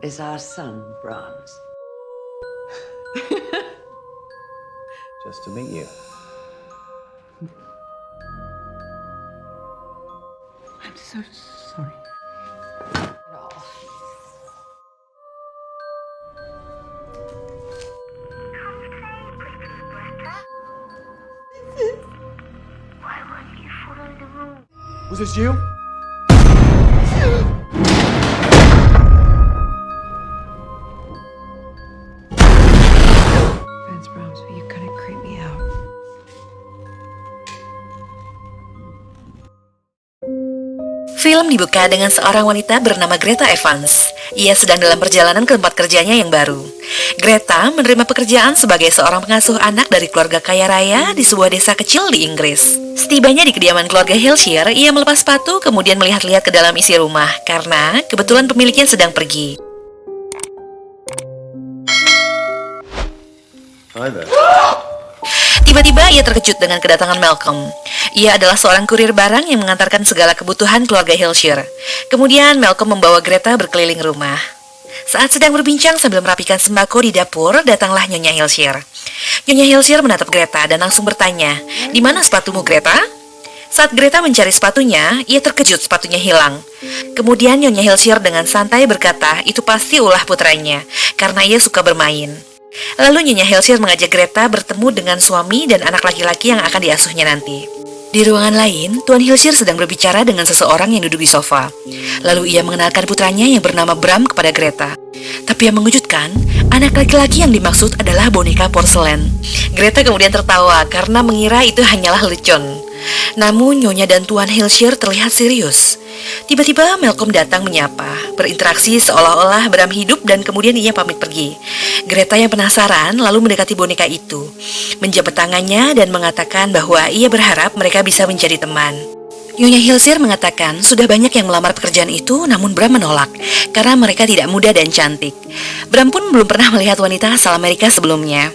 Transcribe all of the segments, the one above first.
is our son, Brahms. Just to meet you. I'm so sorry. Why won't you follow the rules? Was this you? Vance Brahms, but you couldn't creep me out. Film dibuka dengan seorang wanita bernama Greta Evans. Ia sedang dalam perjalanan ke tempat kerjanya yang baru. Greta menerima pekerjaan sebagai seorang pengasuh anak dari keluarga kaya raya di sebuah desa kecil di Inggris. Setibanya di kediaman keluarga Hilshire, ia melepas sepatu kemudian melihat-lihat ke dalam isi rumah karena kebetulan pemiliknya sedang pergi. Hi there. Tiba-tiba ia terkejut dengan kedatangan Malcolm. Ia adalah seorang kurir barang yang mengantarkan segala kebutuhan keluarga Hilshire. Kemudian Malcolm membawa Greta berkeliling rumah. Saat sedang berbincang sambil merapikan sembako di dapur, datanglah Nyonya Hilshire. Nyonya Hilshire menatap Greta dan langsung bertanya, "Di mana sepatumu, Greta?" Saat Greta mencari sepatunya, ia terkejut sepatunya hilang. Kemudian Nyonya Hilshire dengan santai berkata, itu pasti ulah putranya, karena ia suka bermain. Lalu Nyonya Hilshire mengajak Greta bertemu dengan suami dan anak laki-laki yang akan diasuhnya nanti. Di ruangan lain, Tuan Hilshire sedang berbicara dengan seseorang yang duduk di sofa. Lalu ia mengenalkan putranya yang bernama Bram kepada Greta. Tapi yang mengejutkan, anak laki-laki yang dimaksud adalah boneka porselen. Greta kemudian tertawa karena mengira itu hanyalah lelucon. Namun Nyonya dan Tuan Hilshire terlihat serius. Tiba-tiba Malcolm datang menyapa, berinteraksi seolah-olah Bram hidup dan kemudian ia pamit pergi. Greta yang penasaran lalu mendekati boneka itu, menjabat tangannya dan mengatakan bahwa ia berharap mereka bisa menjadi teman. Nyonya Hilshire mengatakan sudah banyak yang melamar pekerjaan itu, namun Bram menolak karena mereka tidak muda dan cantik. Bram pun belum pernah melihat wanita asal Amerika sebelumnya.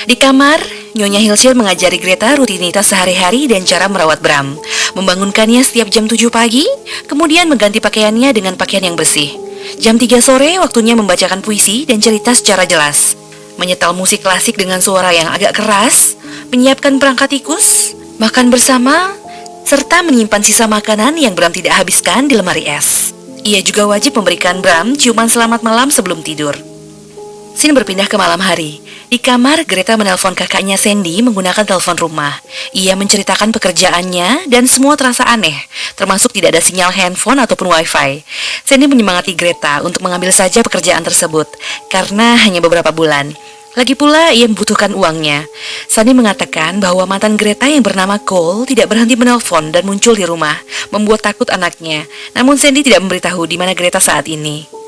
Di kamar, Nyonya Hilshire mengajari Greta rutinitas sehari-hari dan cara merawat Bram, membangunkannya setiap jam 7 pagi, kemudian mengganti pakaiannya dengan pakaian yang bersih. Jam 3 sore waktunya membacakan puisi dan cerita secara jelas, menyetel musik klasik dengan suara yang agak keras, menyiapkan perangkat tikus, makan bersama, serta menyimpan sisa makanan yang Bram tidak habiskan di lemari es. Ia juga wajib memberikan Bram ciuman selamat malam sebelum tidur. Scene berpindah ke malam hari. Di kamar, Greta menelpon kakaknya Sandy menggunakan telepon rumah. Ia menceritakan pekerjaannya dan semua terasa aneh, termasuk tidak ada sinyal handphone ataupun wifi. Sandy menyemangati Greta untuk mengambil saja pekerjaan tersebut, karena hanya beberapa bulan. Lagi pula ia membutuhkan uangnya. Sandy mengatakan bahwa mantan Greta yang bernama Cole tidak berhenti menelpon dan muncul di rumah, membuat takut anaknya. Namun Sandy tidak memberitahu di mana Greta saat ini.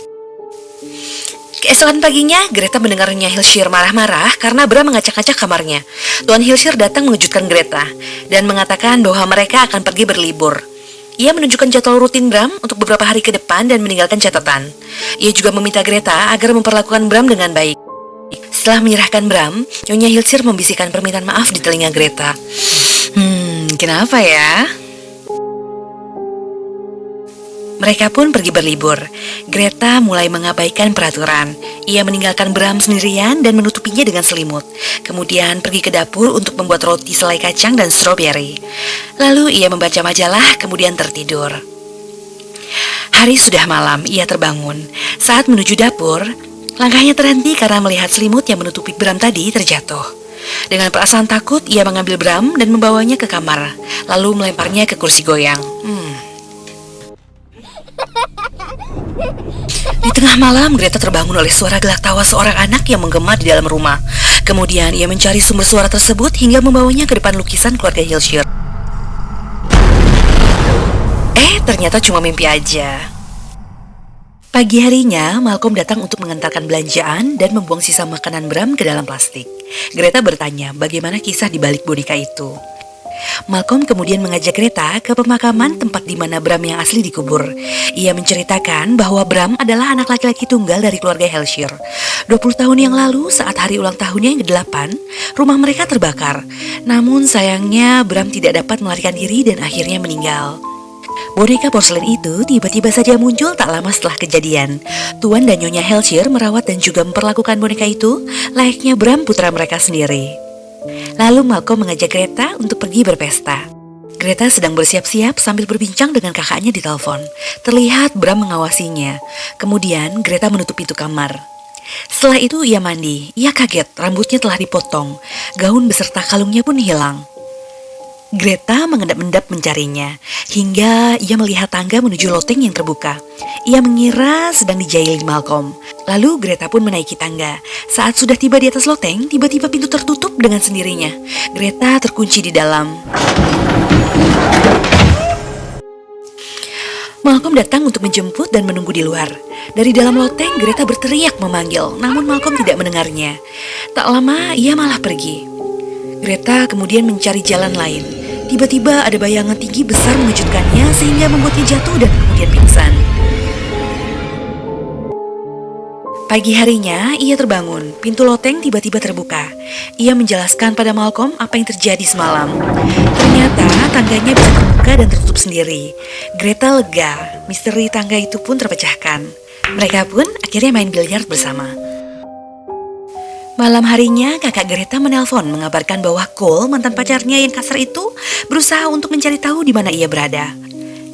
Keesokan paginya, Greta mendengar Nyonya Hilshire marah-marah karena Bram mengacak-acak kamarnya. Tuan Hilshire datang mengejutkan Greta dan mengatakan bahwa mereka akan pergi berlibur. Ia menunjukkan jadwal rutin Bram untuk beberapa hari ke depan dan meninggalkan catatan. Ia juga meminta Greta agar memperlakukan Bram dengan baik. Setelah menyerahkan Bram, Nyonya Hilshire membisikkan permintaan maaf di telinga Greta. Kenapa ya? Mereka pun pergi berlibur. Greta mulai mengabaikan peraturan. Ia meninggalkan Bram sendirian dan menutupinya dengan selimut. Kemudian pergi ke dapur untuk membuat roti selai kacang dan stroberi. Lalu ia membaca majalah, kemudian tertidur. Hari sudah malam, ia terbangun. Saat menuju dapur, langkahnya terhenti karena melihat selimut yang menutupi Bram tadi terjatuh. Dengan perasaan takut, ia mengambil Bram dan membawanya ke kamar, lalu melemparnya ke kursi goyang. Di tengah malam, Greta terbangun oleh suara gelak tawa seorang anak yang menggema di dalam rumah. Kemudian ia mencari sumber suara tersebut hingga membawanya ke depan lukisan keluarga Hilshire. Ternyata cuma mimpi aja. Pagi harinya, Malcolm datang untuk mengantarkan belanjaan dan membuang sisa makanan Bram ke dalam plastik. Greta bertanya bagaimana kisah di balik boneka itu. Malcolm kemudian mengajak Greta ke pemakaman tempat di mana Bram yang asli dikubur. Ia menceritakan bahwa Bram adalah anak laki-laki tunggal dari keluarga Hilshire. 20 tahun yang lalu, saat hari ulang tahunnya yang ke-8, rumah mereka terbakar. Namun sayangnya Bram tidak dapat melarikan diri dan akhirnya meninggal. Boneka porselen itu tiba-tiba saja muncul tak lama setelah kejadian. Tuan dan Nyonya Helshire merawat dan juga memperlakukan boneka itu layaknya Bram putra mereka sendiri. Lalu Malcolm mengajak Greta untuk pergi berpesta. Greta sedang bersiap-siap sambil berbincang dengan kakaknya di telepon. Terlihat Bram mengawasinya. Kemudian Greta menutup pintu kamar. Setelah itu ia mandi. Ia kaget, rambutnya telah dipotong. Gaun beserta kalungnya pun hilang. Greta mengendap-endap mencarinya, hingga ia melihat tangga menuju loteng yang terbuka. Ia mengira sedang dijaili Malcolm. Lalu Greta pun menaiki tangga. Saat sudah tiba di atas loteng, tiba-tiba pintu tertutup dengan sendirinya. Greta terkunci di dalam. Malcolm datang untuk menjemput dan menunggu di luar. Dari dalam loteng, Greta berteriak memanggil, namun Malcolm tidak mendengarnya. Tak lama, ia malah pergi. Greta kemudian mencari jalan lain. Tiba-tiba ada bayangan tinggi besar mengejutkannya sehingga membuatnya jatuh dan kemudian pingsan. Pagi harinya, ia terbangun. Pintu loteng tiba-tiba terbuka. Ia menjelaskan pada Malcolm apa yang terjadi semalam. Ternyata tangganya bisa terbuka dan tertutup sendiri. Greta lega. Misteri tangga itu pun terpecahkan. Mereka pun akhirnya main biliar bersama. Malam harinya, kakak Greta menelpon mengabarkan bahwa Cole, mantan pacarnya yang kasar itu, berusaha untuk mencari tahu di mana ia berada.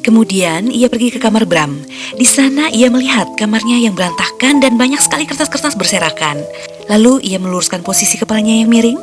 Kemudian, ia pergi ke kamar Bram. Di sana, ia melihat kamarnya yang berantakan dan banyak sekali kertas-kertas berserakan. Lalu, ia meluruskan posisi kepalanya yang miring.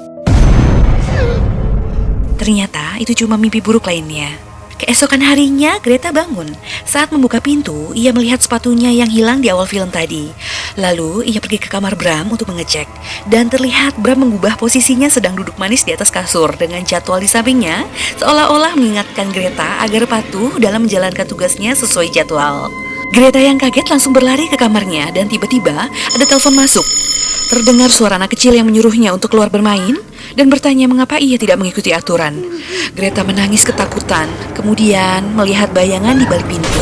Ternyata, itu cuma mimpi buruk lainnya. Keesokan harinya, Greta bangun. Saat membuka pintu, ia melihat sepatunya yang hilang di awal film tadi. Lalu, ia pergi ke kamar Bram untuk mengecek. Dan terlihat Bram mengubah posisinya sedang duduk manis di atas kasur dengan jadwal di sampingnya, seolah-olah mengingatkan Greta agar patuh dalam menjalankan tugasnya sesuai jadwal. Greta yang kaget langsung berlari ke kamarnya dan tiba-tiba ada telepon masuk. Terdengar suara anak kecil yang menyuruhnya untuk keluar bermain dan bertanya mengapa ia tidak mengikuti aturan. Greta menangis ketakutan, kemudian melihat bayangan di balik pintu.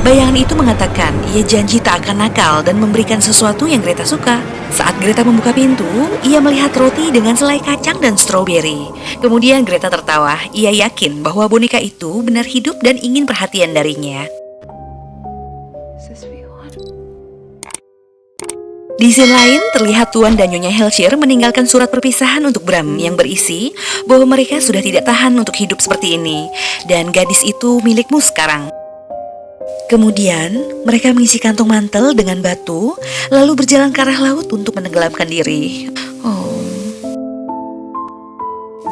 Bayangan itu mengatakan ia janji tak akan nakal dan memberikan sesuatu yang Greta suka. Saat Greta membuka pintu, ia melihat roti dengan selai kacang dan stroberi. Kemudian Greta tertawa, ia yakin bahwa boneka itu benar hidup dan ingin perhatian darinya. Di scene lain, terlihat Tuan dan Nyonya Helshire meninggalkan surat perpisahan untuk Bram yang berisi bahwa mereka sudah tidak tahan untuk hidup seperti ini, dan gadis itu milikmu sekarang. Kemudian, mereka mengisi kantong mantel dengan batu, lalu berjalan ke arah laut untuk menenggelamkan diri.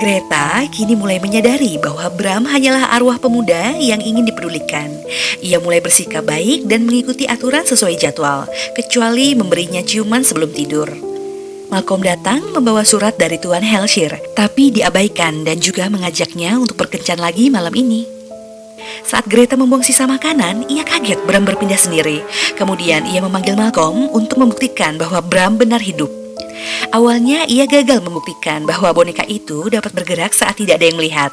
Greta kini mulai menyadari bahwa Bram hanyalah arwah pemuda yang ingin dipedulikan. Ia mulai bersikap baik dan mengikuti aturan sesuai jadwal, kecuali memberinya ciuman sebelum tidur. Malcolm datang membawa surat dari Tuan Helshire, tapi diabaikan dan juga mengajaknya untuk berkencan lagi malam ini. Saat Greta membuang sisa makanan, ia kaget Bram berpindah sendiri. Kemudian ia memanggil Malcolm untuk membuktikan bahwa Bram benar hidup. Awalnya ia gagal membuktikan bahwa boneka itu dapat bergerak saat tidak ada yang melihat.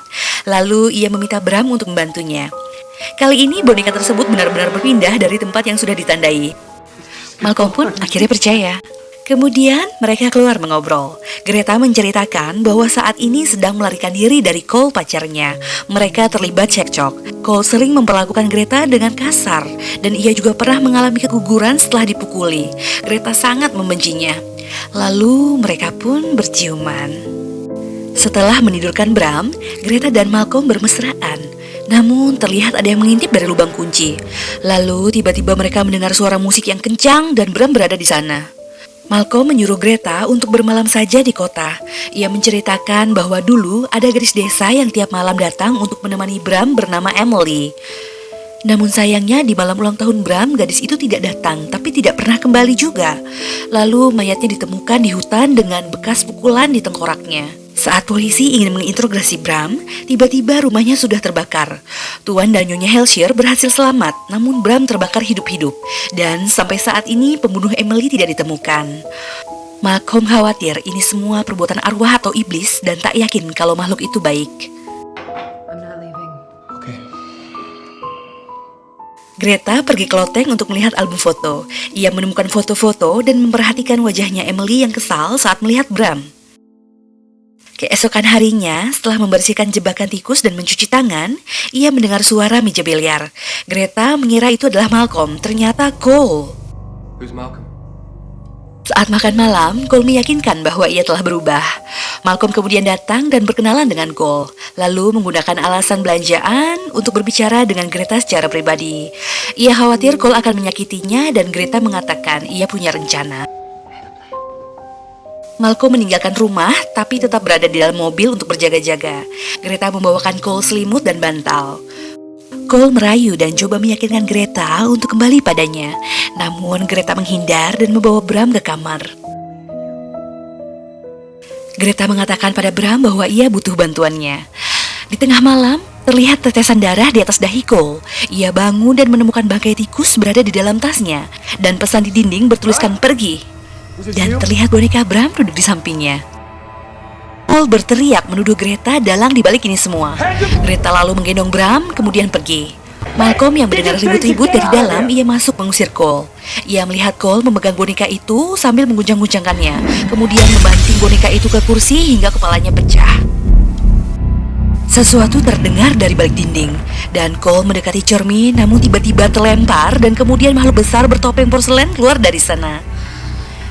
Lalu ia meminta Bram untuk membantunya. Kali ini boneka tersebut benar-benar berpindah dari tempat yang sudah ditandai. Malcolm pun akhirnya percaya. Kemudian mereka keluar mengobrol. Greta menceritakan bahwa saat ini sedang melarikan diri dari Cole pacarnya. Mereka terlibat cekcok. Cole sering memperlakukan Greta dengan kasar dan ia juga pernah mengalami keguguran setelah dipukuli. Greta sangat membencinya. Lalu mereka pun berciuman. Setelah menidurkan Bram, Greta dan Malcolm bermesraan. Namun terlihat ada yang mengintip dari lubang kunci. Lalu tiba-tiba mereka mendengar suara musik yang kencang dan Bram berada di sana. Malcolm menyuruh Greta untuk bermalam saja di kota. Ia menceritakan bahwa dulu ada gadis desa yang tiap malam datang untuk menemani Bram bernama Emily. Namun sayangnya di malam ulang tahun Bram, gadis itu tidak datang, tapi tidak pernah kembali juga. Lalu mayatnya ditemukan di hutan dengan bekas pukulan di tengkoraknya. Saat polisi ingin menginterogasi Bram, tiba-tiba rumahnya sudah terbakar. Tuan dan Nyonya Helshire berhasil selamat, namun Bram terbakar hidup-hidup. Dan sampai saat ini pembunuh Emily tidak ditemukan. Malcolm khawatir ini semua perbuatan arwah atau iblis dan tak yakin kalau makhluk itu baik. Greta pergi ke loteng untuk melihat album foto. Ia menemukan foto-foto dan memperhatikan wajahnya Emily yang kesal saat melihat Bram. Keesokan harinya, setelah membersihkan jebakan tikus dan mencuci tangan, ia mendengar suara meja biliar. Greta mengira itu adalah Malcolm, ternyata Cole. Who's Malcolm? Saat makan malam, Cole meyakinkan bahwa ia telah berubah. Malcolm kemudian datang dan berkenalan dengan Cole, lalu menggunakan alasan belanjaan untuk berbicara dengan Greta secara pribadi. Ia khawatir Cole akan menyakitinya dan Greta mengatakan ia punya rencana. Malcolm meninggalkan rumah, tapi tetap berada di dalam mobil untuk berjaga-jaga. Greta membawakan Cole selimut dan bantal. Cole merayu dan coba meyakinkan Greta untuk kembali padanya. Namun Greta menghindar dan membawa Bram ke kamar. Greta mengatakan pada Bram bahwa ia butuh bantuannya. Di tengah malam, terlihat tetesan darah di atas dahi Cole. Ia bangun dan menemukan bangkai tikus berada di dalam tasnya. Dan pesan di dinding bertuliskan pergi. Dan terlihat boneka Bram duduk di sampingnya. Cole berteriak menuduh Greta dalang di balik ini semua. Greta lalu menggendong Bram, kemudian pergi. Malcolm yang mendengar ribut-ribut dari dalam, ia masuk mengusir Cole. Ia melihat Cole memegang boneka itu sambil mengguncang-guncangkannya. Kemudian membanting boneka itu ke kursi hingga kepalanya pecah. Sesuatu terdengar dari balik dinding, dan Cole mendekati cermin, namun tiba-tiba terlempar dan kemudian makhluk besar bertopeng porselen keluar dari sana.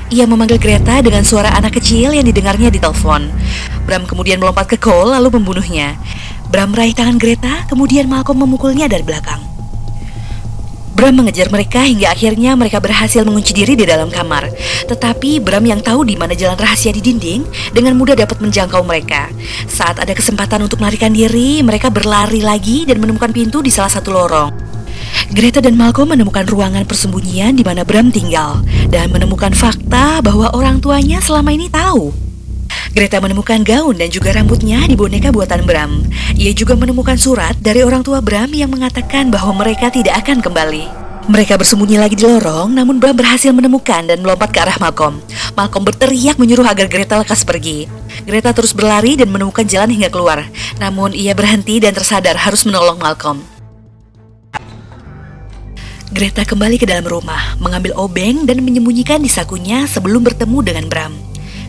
Ia memanggil Greta dengan suara anak kecil yang didengarnya di telepon. Bram kemudian melompat ke Cole lalu membunuhnya. Bram meraih tangan Greta, kemudian Malcolm memukulnya dari belakang. Bram mengejar mereka hingga akhirnya mereka berhasil mengunci diri di dalam kamar. Tetapi Bram yang tahu di mana jalan rahasia di dinding dengan mudah dapat menjangkau mereka. Saat ada kesempatan untuk melarikan diri, mereka berlari lagi dan menemukan pintu di salah satu lorong. Greta dan Malcolm menemukan ruangan persembunyian di mana Bram tinggal dan menemukan fakta bahwa orang tuanya selama ini tahu. Greta menemukan gaun dan juga rambutnya di boneka buatan Bram. Ia juga menemukan surat dari orang tua Bram yang mengatakan bahwa mereka tidak akan kembali. Mereka bersembunyi lagi di lorong, namun Bram berhasil menemukan dan melompat ke arah Malcolm. Malcolm berteriak menyuruh agar Greta lekas pergi. Greta terus berlari dan menemukan jalan hingga keluar. Namun ia berhenti dan tersadar harus menolong Malcolm. Greta kembali ke dalam rumah, mengambil obeng dan menyembunyikan di sakunya sebelum bertemu dengan Bram.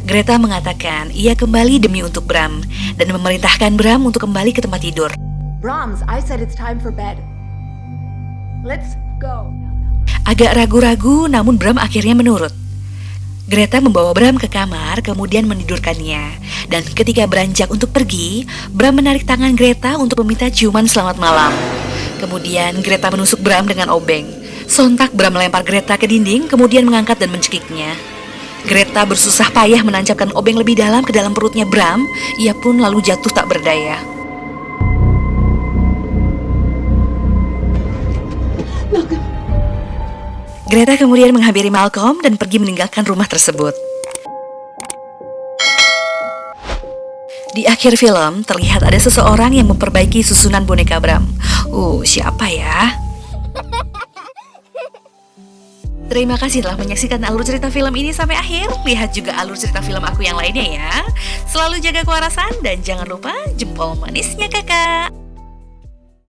Greta mengatakan ia kembali demi untuk Bram dan memerintahkan Bram untuk kembali ke tempat tidur. Brahms, I said it's time for bed. Let's go. Agak ragu-ragu, namun Bram akhirnya menurut. Greta membawa Bram ke kamar, kemudian menidurkannya. Dan ketika beranjak untuk pergi, Bram menarik tangan Greta untuk meminta ciuman selamat malam. Kemudian Greta menusuk Bram dengan obeng. Sontak Bram melempar Greta ke dinding, kemudian mengangkat dan mencekiknya. Greta bersusah payah menancapkan obeng lebih dalam ke dalam perutnya Bram. Ia pun lalu jatuh tak berdaya. Greta kemudian menghampiri Malcolm dan pergi meninggalkan rumah tersebut. Di akhir film, terlihat ada seseorang yang memperbaiki susunan boneka Bram. Siapa ya? Terima kasih telah menyaksikan alur cerita film ini sampai akhir. Lihat juga alur cerita film aku yang lainnya ya. Selalu jaga kewarasan dan jangan lupa jempol manisnya kakak.